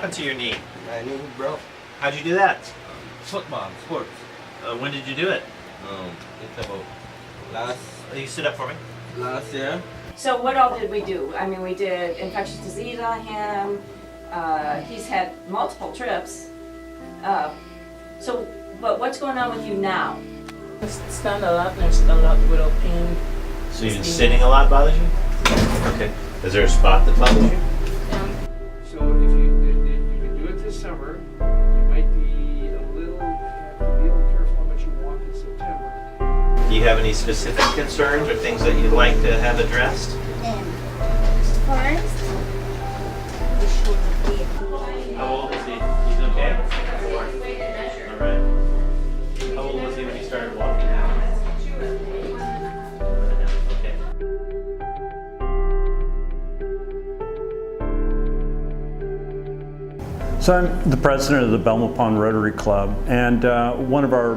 happened to your knee? My knee broke. How'd you do that? Football, sports. When did you do it? It's about You sit up for me. last year. So what all did we do? I mean, we did infectious disease on him. He's had multiple trips. But what's going on with you now? I stand a lot and I stand a lot without pain. So even sitting a lot bothers you? Okay. Is there a spot that bothers you? So if you can do it this summer, you might be have to be a little careful how much you walk in September. Do you have any specific concerns or things that you'd like to have addressed? First, How old is he? He's okay? All right. How old was he when he started walking? Okay. So I'm the president of the Belmopan Rotary Club, and one of our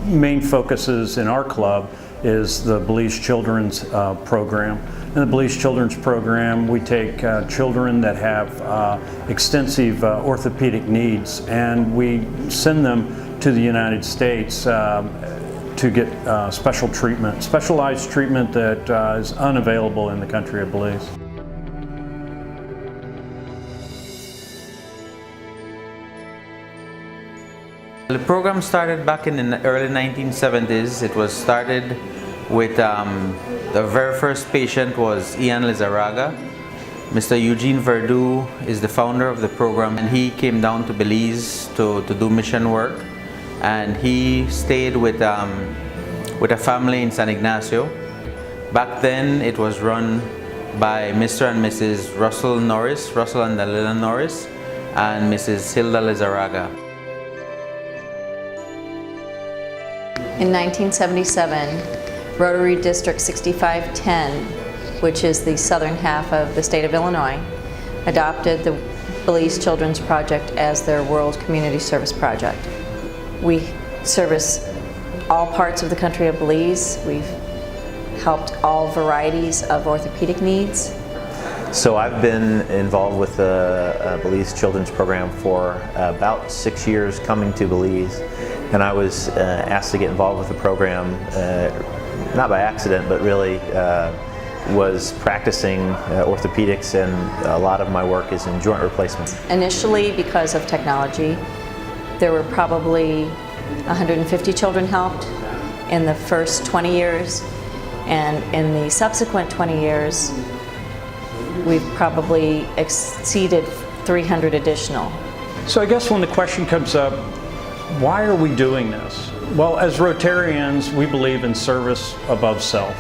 main focuses in our club is the Belize Children's Program. In the Belize Children's Program, we take children that have extensive orthopedic needs, and we send them to the United States to get special treatment, specialized treatment that is unavailable in the country of Belize. The program started back in the early 1970s. It was started with the very first patient was Ian Lizarraga. Mr. Eugene Verdu is the founder of the program, and he came down to Belize to do mission work. And he stayed with a family in San Ignacio. Back then it was run by Mr. and Mrs. Russell and Dalila Norris, and Mrs. Hilda Lizarraga. In 1977, Rotary District 6510, which is the southern half of the state of Illinois, adopted the Belize Children's Project as their World Community Service Project. We service all parts of the country of Belize. We've helped all varieties of orthopedic needs. So I've been involved with the Belize Children's Program for about 6 years coming to Belize, and I was asked to get involved with the program not by accident, but really was practicing orthopedics, and a lot of my work is in joint replacement. Initially, because of technology, there were probably 150 children helped in the first 20 years, and in the subsequent 20 years, we've probably exceeded 300 additional. So I guess when the question comes up, why are we doing this? Well, as Rotarians, we believe in service above self.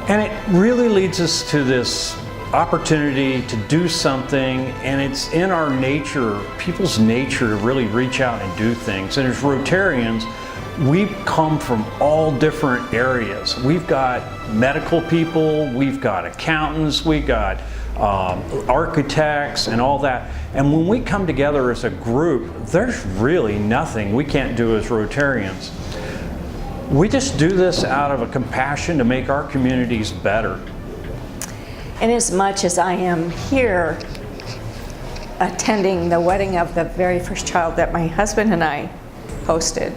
And it really leads us to this opportunity to do something, and it's in our nature, people's nature, to really reach out and do things. And as Rotarians, we come from all different areas. We've got medical people, we've got accountants, we've got architects and all that. And when we come together as a group, there's really nothing we can't do as Rotarians. We just do this out of a compassion to make our communities better. And as much as I am here attending the wedding of the very first child that my husband and I hosted,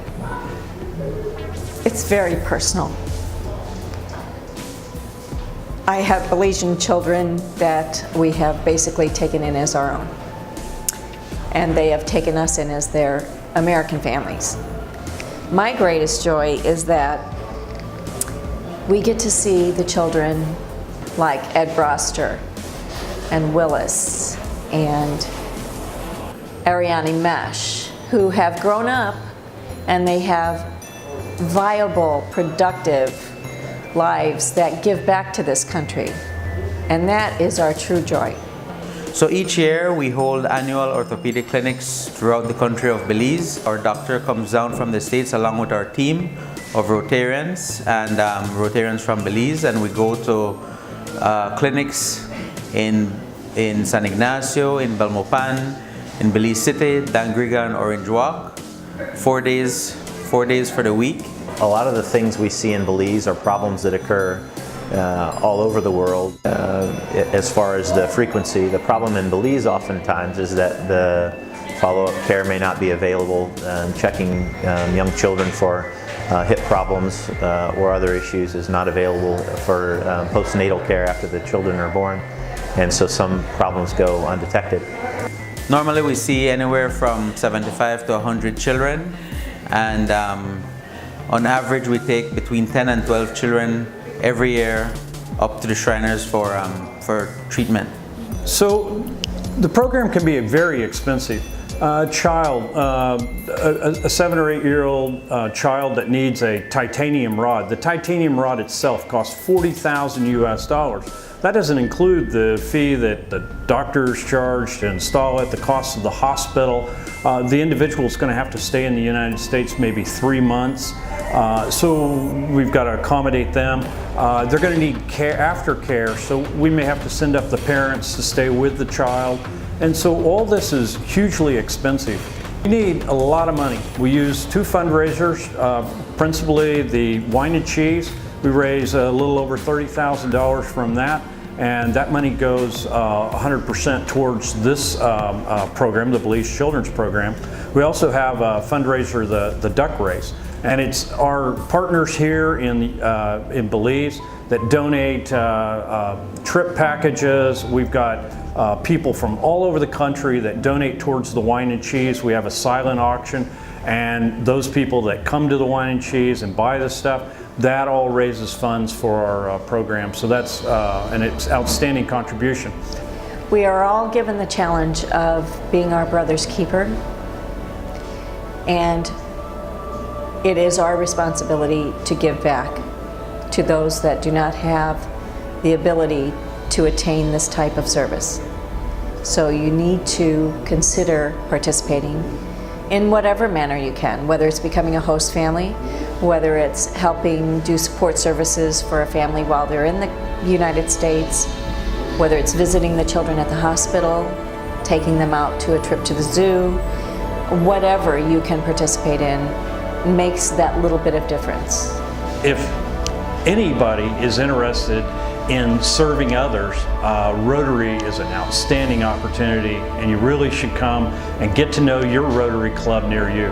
it's very personal. I have Belizean children that we have basically taken in as our own, and they have taken us in as their American families. My greatest joy is that we get to see the children like Ed Broster and Willis and Ariane Mesh, who have grown up and they have viable, productive lives that give back to this country. And that is our true joy. So each year we hold annual orthopedic clinics throughout the country of Belize. Our doctor comes down from the States along with our team of Rotarians and Rotarians from Belize, and we go to clinics in San Ignacio, in Belmopan, in Belize City, Dangriga, and Orange Walk. 4 days for the week. A lot of the things we see in Belize are problems that occur all over the world as far as the frequency. The problem in Belize oftentimes is that the follow-up care may not be available. Checking young children for hip problems or other issues is not available for postnatal care after the children are born, and so some problems go undetected. Normally we see anywhere from 75 to 100 children, and on average we take between 10 and 12 children every year up to the Shriners for treatment. So the program can be very expensive. A child, a 7 or 8 year old child that needs a titanium rod. The titanium rod itself costs $40,000 US. That doesn't include the fee that the doctors charge to install it, the cost of the hospital. The individual is going to have to stay in the United States maybe 3 months. So we've got to accommodate them. They're going to need aftercare, so we may have to send up the parents to stay with the child. And so all this is hugely expensive. We need a lot of money. We use 2 fundraisers, principally the wine and cheese. We raise a little over $30,000 from that, and that money goes 100% towards this program, the Belize Children's Program. We also have a fundraiser, the duck race, and it's our partners here in Belize that donate trip packages. We've got people from all over the country that donate towards the wine and cheese. We have a silent auction, and those people that come to the wine and cheese and buy this stuff, that all raises funds for our program. So that's an outstanding contribution. We are all given the challenge of being our brother's keeper, and it is our responsibility to give back to those that do not have the ability to attain this type of service. So you need to consider participating in whatever manner you can, whether it's becoming a host family, whether it's helping do support services for a family while they're in the United States, whether it's visiting the children at the hospital, taking them out to a trip to the zoo, whatever you can participate in makes that little bit of difference. If anybody is interested in serving others, Rotary is an outstanding opportunity, and you really should come and get to know your Rotary Club near you.